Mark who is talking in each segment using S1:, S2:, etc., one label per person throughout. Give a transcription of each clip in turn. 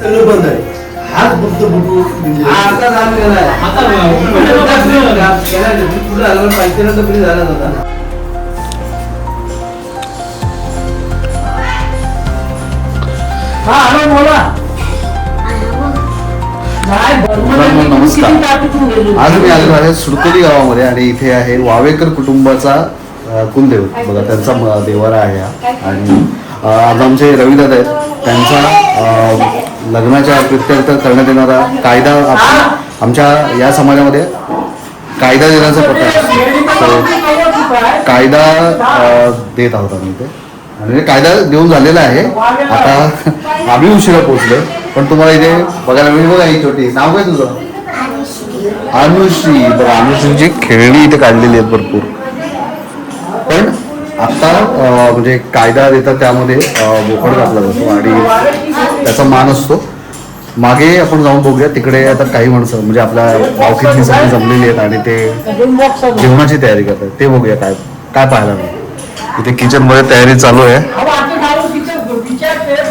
S1: सगळं बंद आहे. हाच फक्त बघू
S2: आता झालं गेलाय आता पुढे झालं पाहिजे ना तरी झाला होता.
S1: हा हॅलो बोला.
S3: नमस्कार. आज मी आलेलो आहे सुरकोली गावामध्ये आणि इथे आहे वावेकर कुटुंबाचा कुलदेव बघा, त्यांचा देवारा आहे हा. आणि आज आमचे रविदादा आहेत, त्यांचा लग्नाच्या प्रित्यर्थ करण्यात येणारा कायदा आमच्या या समाजामध्ये कायदा देण्याचा प्रकार असतो. कायदा देत आहोत आम्ही इथे आणि कायदा देऊन झालेला आहे. आता आम्ही उशिरा पोहोचलो पण तुम्हाला इथे बघायला मिळेल. बघा ही छोटी नाव काय तुझं? अनुश्री. बघा अनुश्रीची खेळणी इथे काढलेली आहेत भरपूर. पण आता म्हणजे कायदा देतात त्यामध्ये बोकड घातला जातो आणि त्याचा मान असतो. मागे आपण जाऊन बघूया, तिकडे आता काही माणसं म्हणजे आपल्या गावकीतली सगळी जमलेली आहेत आणि ते जेवणाची तयारी करतात. ते बघूया काय काय पाहायला मिळेल. इथे किचन मध्ये तयारी चालू आहे.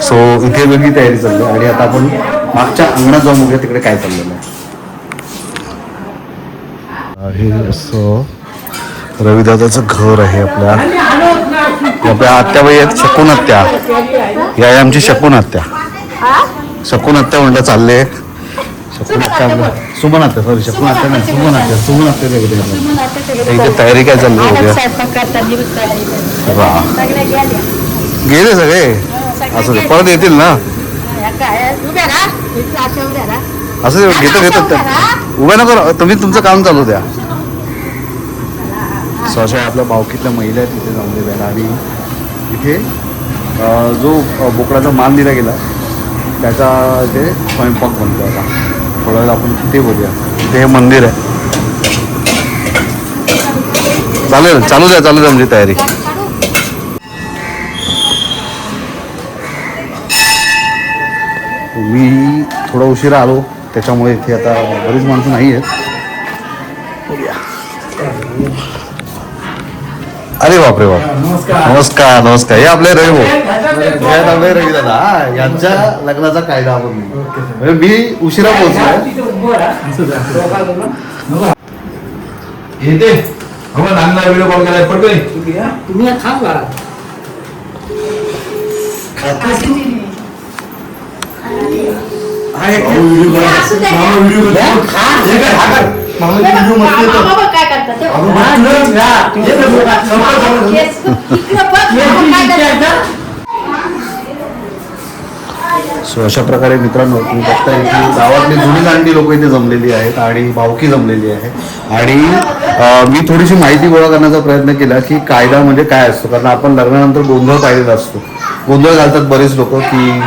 S3: सो इथे वेगळी तयारी चालली आहे आणि आता आपण मागच्या अंगणात जाऊन बघूया तिकडे काय चाललेलं आहे. हे असं रविदादाचं घर आहे. आपल्या आत्याबाई आहेत, शकून आत्या. या आमची शकून आत्या. शकून आत्या म्हटलं चालले. शकून आत्या आपलं सुमन आत्या, सॉरी शकून आत्या नाही, सुमन आत्या. सुमन आत्या इथे तयारी काय चालली बघूया. गेले सगळे असं दे, परत येतील ना असं घेतात त्या उभ्या नको, तुम्ही तुमचं काम चालू द्या. अशा आपल्या भावकीतल्या महिला आहेत तिथे जमलेल्या आहेत आणि इथे जो बोकडाचा मान दिला गेला त्याचा इथे स्वयंपाक बनतो. आता थोडा वेळ आपण तिथे बघूया. इथे हे मंदिर आहे. चालेल, चालू द्या आमची तयारी. मी थोडा उशिरा आलो त्याच्यामुळे इथे आता बरीच माणसं नाही आहेत. अरे बापरे बाप. नमस्कार नमस्कार. हे आपले रवी आपले रवी दादा यांच्या लग्नाचा कायदा आपण म्हणजे मी उशिरा पोहोचलो.
S2: येते व्हिडिओ कॉल करायला पडतोय.
S1: तुम्ही थांबा.
S3: सो अशा प्रकारे मित्रांनो तुम्ही बघताय की गावातली जुनी जाणती लोक इथे जमलेली आहेत आणि भावकी जमलेली आहे. आणि मी थोडीशी माहिती गोळा करण्याचा प्रयत्न केला की कायदा म्हणजे काय असतो. कारण आपण लग्नानंतर गोंधळ पाहिलेला असतो. गोंधळ घालतात बरेच लोक की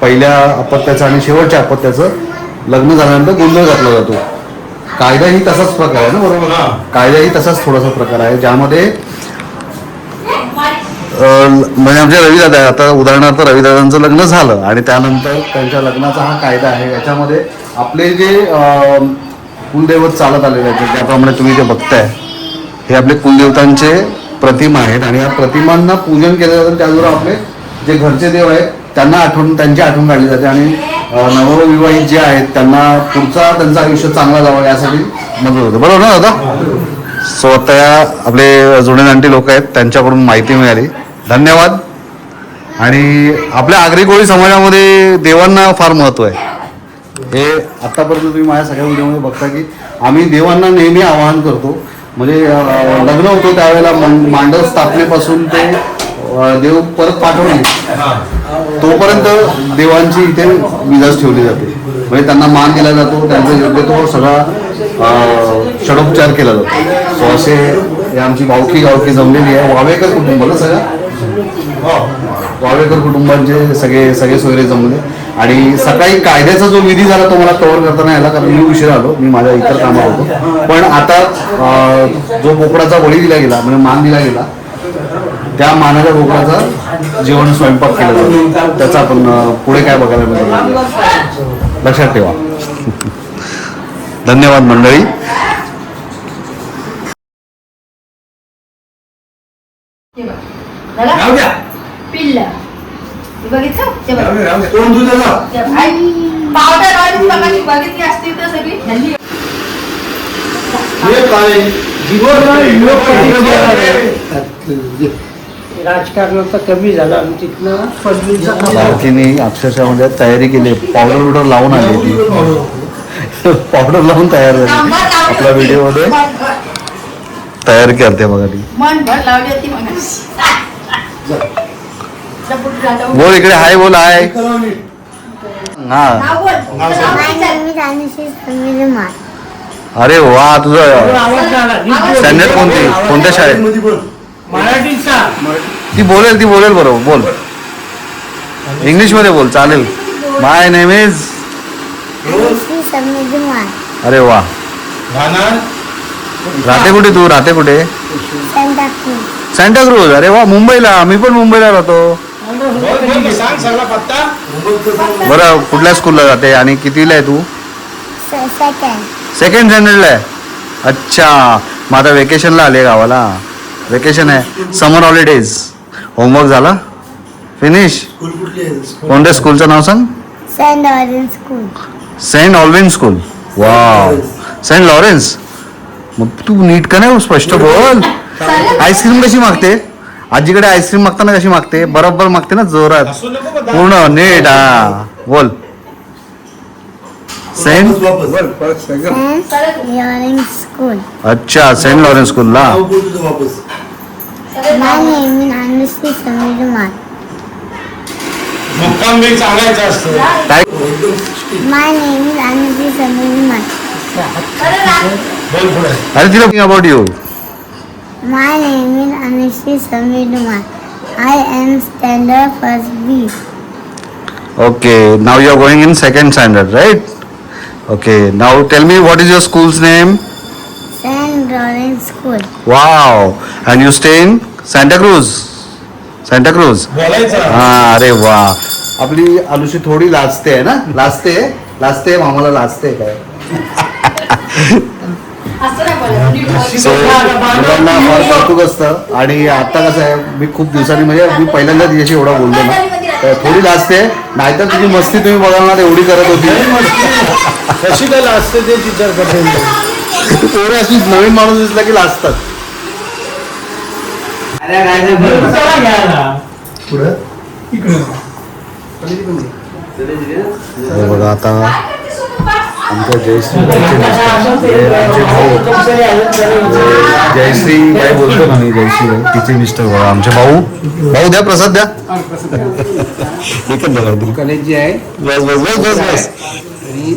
S3: पहिल्या अपत्याचं आणि शेवटच्या अपत्याचं लग्न झाल्यानंतर गोंधळ घातला जातो. कायदा ही तसाच प्रकार आहे ना, बरोबर. कायदा ही तसाच थोडासा प्रकार आहे ज्यामध्ये म्हणजे आमच्या रविदादा आता उदाहरणार्थ रविदादांचं लग्न झालं आणि त्यानंतर त्यांच्या लग्नाचा हा कायदा आहे. याच्यामध्ये आपले जे कुलदैवत चालत आलेले आहेत त्याप्रमाणे तुम्ही ते बघताय हे आपले कुलदेवतांचे प्रतिमा आहेत आणि या प्रतिमांना पूजन केलं जातं. त्याचबरोबर आपले जे घरचे देव आहेत त्यांना त्यांची आठवण काढली जाते आणि नवविवाहित जे आहेत त्यांना पुढचा त्यांचं आयुष्य चांगला जावं यासाठी मदत होते. बरोबर ना दादा? सो आता या आपले जुने जाणते लोक आहेत त्यांच्याकडून माहिती मिळाली. धन्यवाद. आणि आपल्या आगरी कोळी समाजामध्ये देवांना फार महत्त्व आहे. हे आत्तापर्यंत तुम्ही माझ्या सगळ्या व्हिडिओमध्ये बघता की आम्ही देवांना नेहमी आवाहन करतो. म्हणजे लग्न होतो त्यावेळेला मांडव स्थापनेपासून ते देव परत पाठवणे तोपर्यंत देवांची इथे मिजाज ठेवली जाते. म्हणजे त्यांना मान दिला जातो, त्यांचा योग्य तो सगळा षडोपचार केला जातो. सो असे हे आमची गावकी जमलेली आहे. वावेकर कुटुंबाला सगळं वावेकर कुटुंबांचे सगळे सोयरे जमले आणि सकाळी कायद्याचा जो विधी झाला तो मला कव्हर करता नाही आला कारण मी उशीर आलो. मी माझ्या इतर कामात होतो. पण आता जो बोकडाचा बळी दिला गेला म्हणजे मान दिला गेला त्या मानाच्या बोकडाचा जेवण स्वयंपाक केला जातो. त्याचा आपण पुढे काय बघायला मिळेल लक्षात ठेवा. धन्यवाद मंडळी.
S4: बघितलं ते बघ.
S1: कोण तुझ्याला
S4: ते भाई पावडर ऑइल बघायची बघितली असती तर सगळी हल्ली
S2: हे काय
S1: राजकारणाचा कमी झाला आणि तिथनं पदवीचा
S3: बालकीनी अक्षरशः म्हणजे तयारी केली पावडर बिवडर लावून आली ती पावडर लावून तयार झाली आपल्या व्हिडिओ मध्ये तयार करते बघा ती
S4: मन भर लावली होती म्हणा
S3: बोल इकडे हाय बोल हाय हा
S4: नाव बोल
S3: अरे वा तुझं
S1: आवाज झाला
S3: स्टँडर्ड कोणती कोणत्या शाळेत
S1: मराठीचा
S3: ती बोलेल बरोबर बोल इंग्लिश मध्ये बोल चालेल माय नेम इज अरे वा राहते कुठे तू राहते कुठे सांताक्रूज अरे वा मुंबईला मी पण मुंबईला राहतो
S2: सांग सगळा पत्ता
S3: बरं कुठल्या स्कूलला जाते आणि कितीला आहे तू सेकंड स्टँडर्डला आहे अच्छा मग आता वेकेशनला आले गावाला वेकेशन आहे समर हॉलिडेज होमवर्क झाला फिनिश कोणत्या स्कूलचं नाव सांग सेंट ऑल्विन स्कूल वा सेंट लॉरेन्स मग तू नीट का नाही स्पष्ट बोल आईस्क्रीम कशी मागते आजीकडे आईस्क्रीम मागताना कशी मागते बरोबर मागते ना जोरात पूर्ण नीट हा बोल सेंट अच्छा सेंट लॉरेन्स स्कूलला
S2: मुक्काम बी सांगायचं असतं
S3: काय
S2: बोल पुढे
S3: अरे तिला about you
S5: My name is Anushri Samidumar. I am standard first B.
S3: Okay, now you are going in second standard, right? Okay, now tell me what is your school's name?
S5: St. Lawrence School.
S3: Wow, and you stay in Santa Cruz? Santa Cruz?
S2: बोलायचं
S3: हा अरे वा आपली आलूशी थोडी लाजते आहे ना लाजते मामाला लाजते काय
S4: असं नाही बोलायचं.
S3: सो मुलांना फार कौतुक असतं आणि आता कसं आहे मी खूप दिवसांनी म्हणजे मी पहिल्यांदा तिच्याशी एवढा बोललो ना तर थोडी लाजते नाहीतर तुझी मस्ती तुम्ही बघाल ना एवढी करत होती
S2: कशी काय असते ते विचार करते
S3: पोरे अशी नवीन माणूस दिसला की लाजतात हे बघा आता आमच्या जयश्री जयश्री काय बोलतो ना मी जयश्री तिचे मिस्टर बघा आमचे भाऊ द्या प्रसाद द्या एकच बघा तुम्ही
S1: कॉलेज जी आहे
S3: बस बस बस बस बस
S1: आणि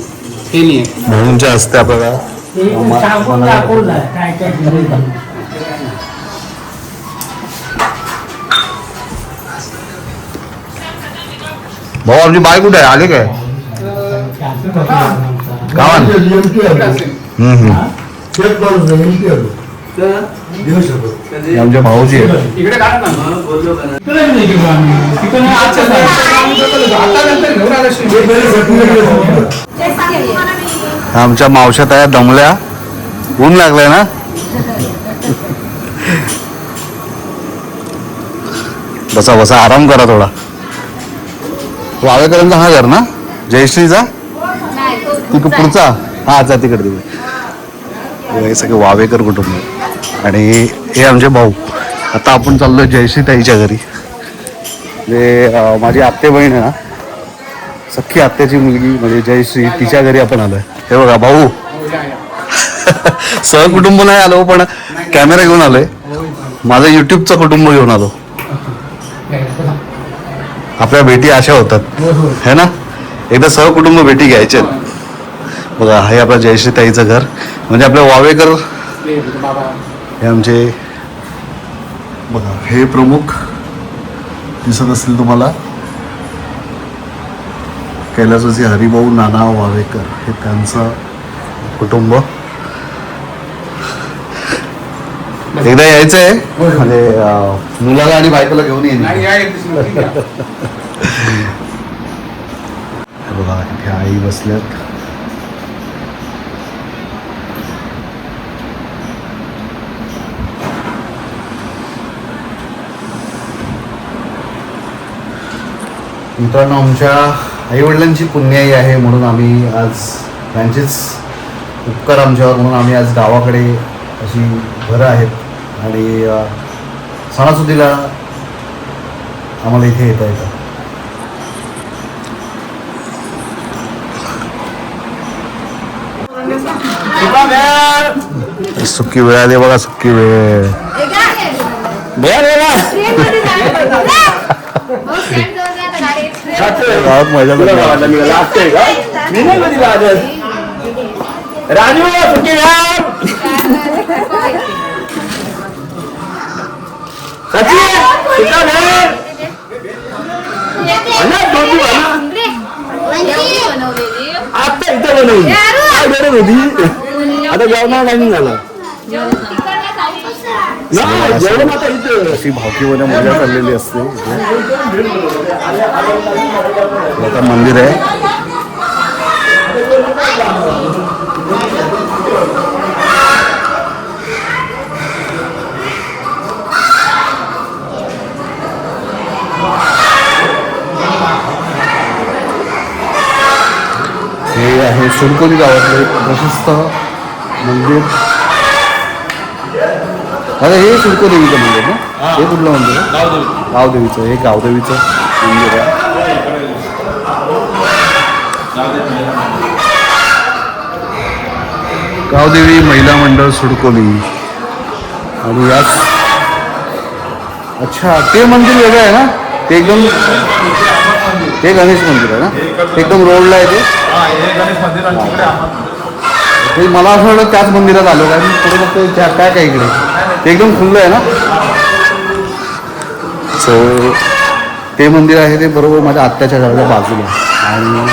S1: हे नाही आहे.
S3: भाऊंच्या हस्ते आपल्याला
S1: सांगून दाखवलं काय काय दिलं.
S3: भाऊ आमची बाय कुठे आहे आले काय गावात हे आमच्या भाऊजी आहे
S2: इकडे काढ ना बोललो का
S1: तिकडे नाही गेलो आम्ही. तिकडे नाही, आजच्या नाही.
S2: आता नंतर घेऊन आलं
S3: आमच्या मावश्या तया दमल्या ऊन लागलंय ना बसा बसा आराम करा थोडा वावेकरांचा हा घर ना जयश्रीचा तिकडे पुढचा हा जा तिकडे तिकडे हे सगळे वावेकर कुटुंब आहे. आणि हे आमचे भाऊ आता आपण चाललोय जयश्री ताईच्या घरी माझी आत्ते बहीण आहे ना सख्खी आत्याची मुलगी म्हणजे जयश्री तिच्या घरी आपण आलोय हे बघा भाऊ सहकुटुंब नाही आलो पण कॅमेरा घेऊन आलोय माझं युट्यूबचं कुटुंब घेऊन आलो आपल्या भेटी अशा होतात है ना एकदा सहकुटुंब भेटी घ्यायचे बघा हे आपलं जयश्री ताईचं घर म्हणजे आपलं वावेकर हे आमचे बघा हे प्रमुख दिसत असतील तुम्हाला कैलासवासी हरिभाऊ नाना वावेकर हे त्यांचं कुटुंब एकदा यायचं आहे म्हणजे मुलाला आणि बायकोला घेऊन येईन बघा इथे आई बसल्यात मित्रांनो, आमच्या आईवडिलांची पुण्याई आहे म्हणून आम्ही आज त्यांचेच उपकार आमच्यावर म्हणून आम्ही आज गावाकडे अशी घरं आहेत आणि सणासुदीला आम्हाला इथे येता येतं. सुक्की वेळ आली बघा, सुक्की वेळ. गावात मजा
S2: राजू सुट्टी आता इथं बनवली गरज होती. आता जेवणार टायमिंग झाला ना, जेवण आता इथं.
S3: अशी भावकीमध्ये मजा चाललेली असते. आता मंदिर आहे. हे आहे सुरकोली गावातलं एक प्रशस्त मंदिर. अरे हे सुरकोदेवीचं मंदिर ना? हे कुठलं मंदिर आहे? गावदेवीचं. हे गावदेवीचं मंदिर आहे. गावदेवी महिला मंडळ सुरकोली. आणि याच अच्छा ते मंदिर वेगळं आहे ना? ते एकदम ते गणेश मंदिर आहे ना? ते एकदम रोडला आहे ते. ते मला असं वाटतं त्याच मंदिरात आलो काय पुढे फक्त काय काय इकडे ते एकदम खुल्लं आहे ना. सो ते मंदिर आहे ते बरोबर माझ्या आत्याच्या घराच्या बाजूला. आणि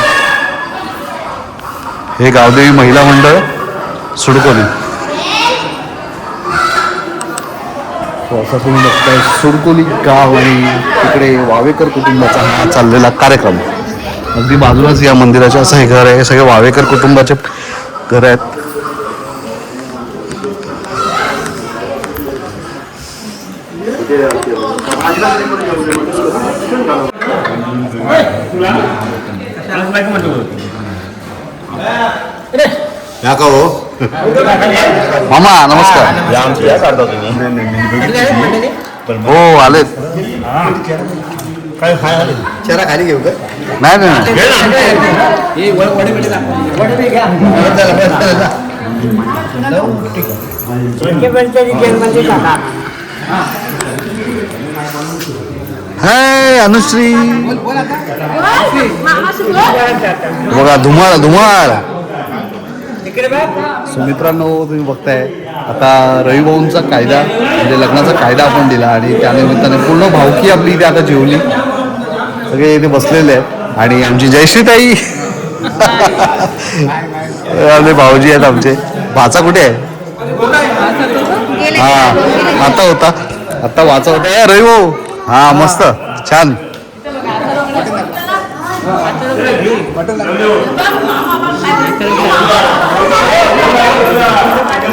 S3: हे गावदेवी महिला मंडळ सुरकोली. असं तुम्ही बघताय सुरकोली गाव आणि तिकडे वावेकर कुटुंबाचा हा चाललेला कार्यक्रम. अगदी बाजूलाच या मंदिराच्या असं हे घर आहे. सगळे वावेकर कुटुंबाचे घर आहेत. या का हो मामा नमस्कार. हो आलेत.
S2: चरा खाली घेऊ का?
S3: नाही नाही हाय अनुश्री बघा धुमाळ धुमाळ. मित्रांनो तुम्ही बघताय आता रविभाऊंचा कायदा म्हणजे लग्नाचा कायदा आपण दिला आणि त्यानिमित्ताने पूर्ण भावकी आपली इथे आता जेवली. सगळे इथे बसलेले आहेत आणि आमची जयश्रीताई आले भाऊजी आहेत आमचे. भाचा कुठे आहे? हा आता होता आता वाचा होता रविभाऊ. हा मस्त छान.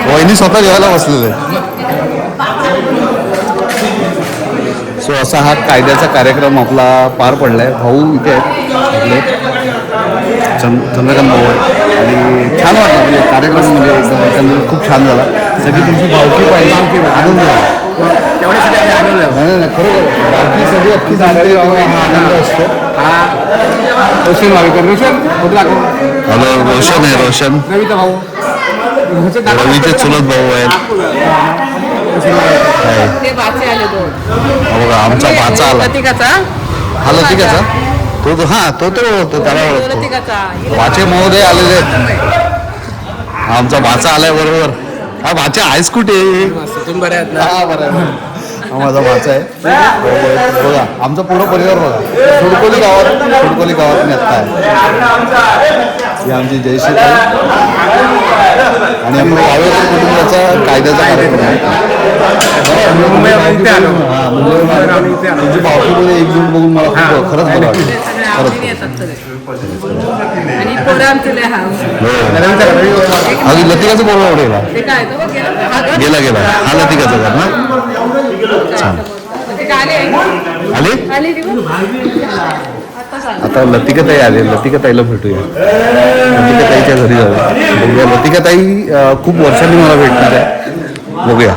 S3: वहिनी स्वतः जेवायला बसलेले. सो असा हा कायद्याचा कार्यक्रम आपला पार पडलाय. भाऊ इथे आहेत आपले चंद्रकांत भाऊ आणि छान वाटलं म्हणजे कार्यक्रम म्हणजे एकंदरीत खूप छान झाला. सगळी तुमची भावकी पाहिजे आनंद झाला. नाही खरोखर बाकी सगळी अख्खी झालेली हा आनंद असतो. रोशन वावेकर. रोशन हॅलो रोशन आहे. रोशन रवीचा भाऊ रवीचे चुलत भाऊ आहेत. बघा आमचा भाचा आला. हा लतिकाचा तो हा तो त्याला ओळखतो. वाचे महोदय आलेले आहेत. आमचा भाचा आलाय बरोबर. हा भाचा आहेस कुठे? हा बरं हा माझा भाचा आहे. बघा आमचा पूर्ण परिवार बघा सुरकोली गावात मी आत्ता आहे. ही आमची जयश्री आणि आपण वावेकर कुटुंबाचा कायद्याचा कार्यक्रम आहे. तुमची भावकीमध्ये एकजूट बघून मला खूप खरंच बरं वाटतं. अगदी लतिकाचं बोलणं आवडेल. गेला हा लतिकाचा घर ना. छान आले आता लतिकाताई आले, लतिकाताईला भेटूया. लतिकाताईच्या घरी जाऊया, बघूया. लतिकाताई खूप वर्षांनी मला भेटणार आहे, बघूया.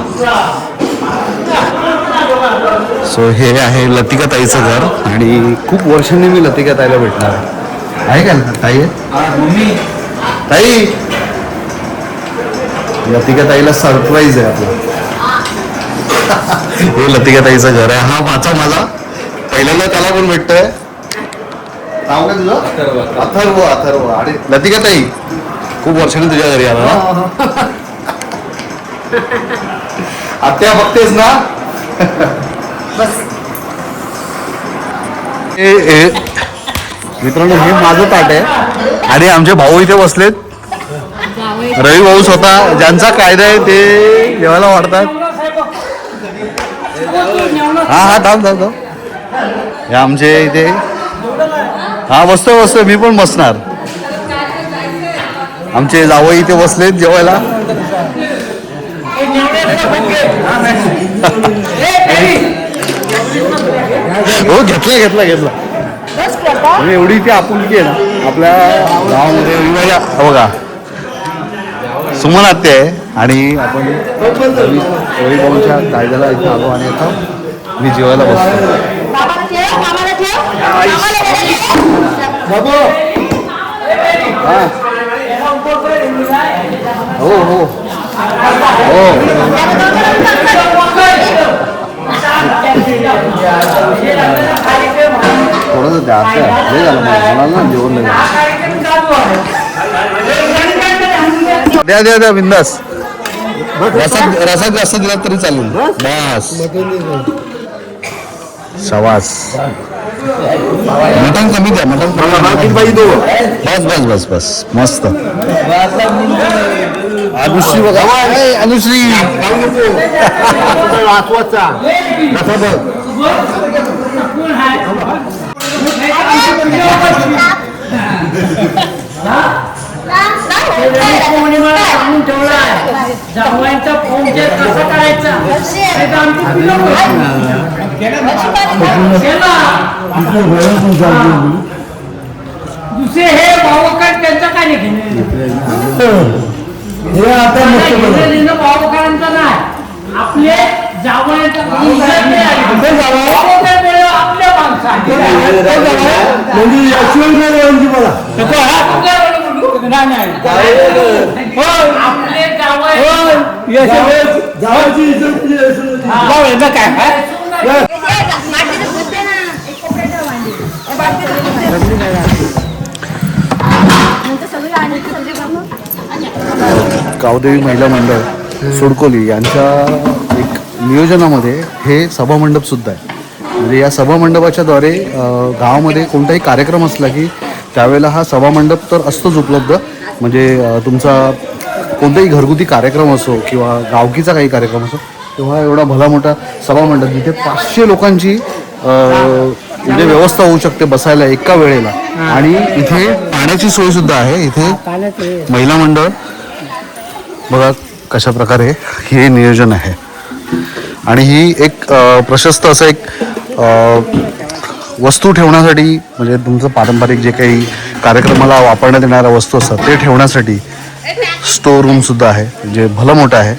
S3: सो हे आहे लतिकाताईचं घर आणि खूप वर्षांनी मी लतिकाताईला भेटणार आहे का ताई? ताई, लतिकाताईला सरप्राईज आहे आपलं. हे लतिकाताईचं घर आहे. हा माझा मला पहिल्यांदा त्याला पण भेटतोय. नाव काय तुझं? अथर्व. अथर्व. आणि लतिकाताई खूप वर्षांनी तुझ्या घरी आला ना. आत्या बघतेस ना. मित्रांनो, हे माझं ताट आहे आणि आमचे भाऊ इथे बसलेत. रवी भाऊ स्वतः, ज्यांचा कायदा आहे ते जेवायला वाढतात. हा थांब. हे आमचे इथे. हा बसतो, मी पण बसणार. आमचे जावई इथे बसलेत जेवायला. हो, घेतला. एवढी ती आपुलकी आहे ना आपल्या गावामध्ये. बघा, सुमन आत्या आहे आणि आपण रविभाऊंच्या कायद्याला इथे आलो आणि आता मी जेवायला बसतो. हो. थोडंसं द्या, हे झालं मला ना जेवण द्या बिंदास. रसात जास्त दिला तरी चालेल. बस, शवास. मटण कमी द्या, बस मस्त. अनुश्री बघा, अनुश्री
S6: जावयांचा फोन कसा करायचा दुसरे हे भावकार त्यांचं काय नाही भावकारांचं नाही. आपले जावयांचा आपल्या
S3: गावदेवी महिला मंडळ सुडकोली यांच्या एक नियोजनामध्ये हे सभामंडप सुद्धा आहे. म्हणजे या सभामंडपाच्या द्वारे गावामध्ये कोणताही कार्यक्रम असला की त्यावेळेला हा सभामंडप तर असतोच उपलब्ध. म्हणजे तुमचा कोणताही घरगुती कार्यक्रम असो किंवा गावकीचा काही कार्यक्रम असो तेव्हा एवढा भला मोठा सभामंडप जिथे 500 लोकांची म्हणजे व्यवस्था होऊ शकते बसायला एका वेळेला. आणि इथे पाण्याची सोय सुद्धा आहे. इथे महिला मंडळ बघा कशा प्रकारे हे नियोजन आहे. आणि ही एक प्रशस्त असं एक वस्तू ठेवण्यासाठी म्हणजे तुमचं पारंपरिक जे काही कार्यक्रमाला वापरण्यात येणाऱ्या वस्तू असतात ते ठेवण्यासाठी स्टोर रूम सुद्धा आहे जे भलं मोठं आहे.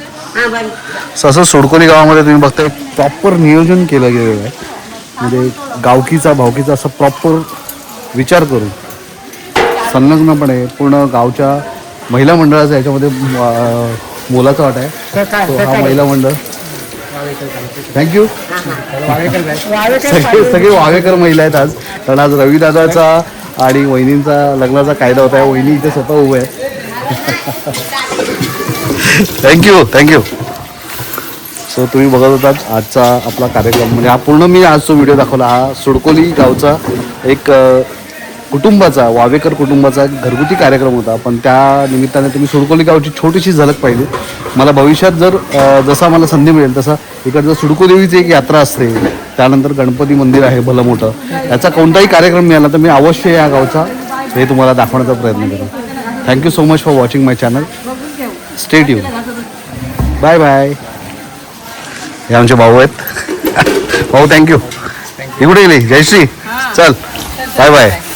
S3: असं सोडकोली गावामध्ये तुम्ही बघताय प्रॉपर नियोजन केलं गेलेलं आहे. म्हणजे गावकीचा भावकीचा असं प्रॉपर विचार करून संलग्नपणे पूर्ण गावच्या महिला मंडळाचा याच्यामध्ये मोलाचा वाटा आहे. हा महिला मंडळ थँक्यू. सगळे वावेकर महिला आहेत आज, कारण आज रविदादाचा आणि वहिनींचा लग्नाचा कायदा होता. वहिनी इथे स्वतः उभे आहेत. थँक्यू. सो तुम्ही बघत होतात आजचा आपला कार्यक्रम. म्हणजे हा पूर्ण मी आज जो व्हिडिओ दाखवला हा सुडकोली गावचा एक कुटुंबाचा वावेकर कुटुंबाचा घरगुती कार्यक्रम होता. पण त्या निमित्ताने तुम्ही सुडकोली गावची छोटीशी झलक पाहिली. मला भविष्यात जर जसा मला संधी मिळेल तसा इकडचं सुडकोदेवीची एक यात्रा असते, त्यानंतर गणपती मंदिर आहे भलं मोठं, याचा कोणताही कार्यक्रम मिळाला तर मी अवश्य या गावचा हे तुम्हाला दाखवण्याचा प्रयत्न करेन. Thank you so much for watching my channel. Stay tune. Bye bye. हे आमचे भाऊ आहेत. भाऊ थँक्यू. इकडे गेले जयश्री. चल बाय बाय.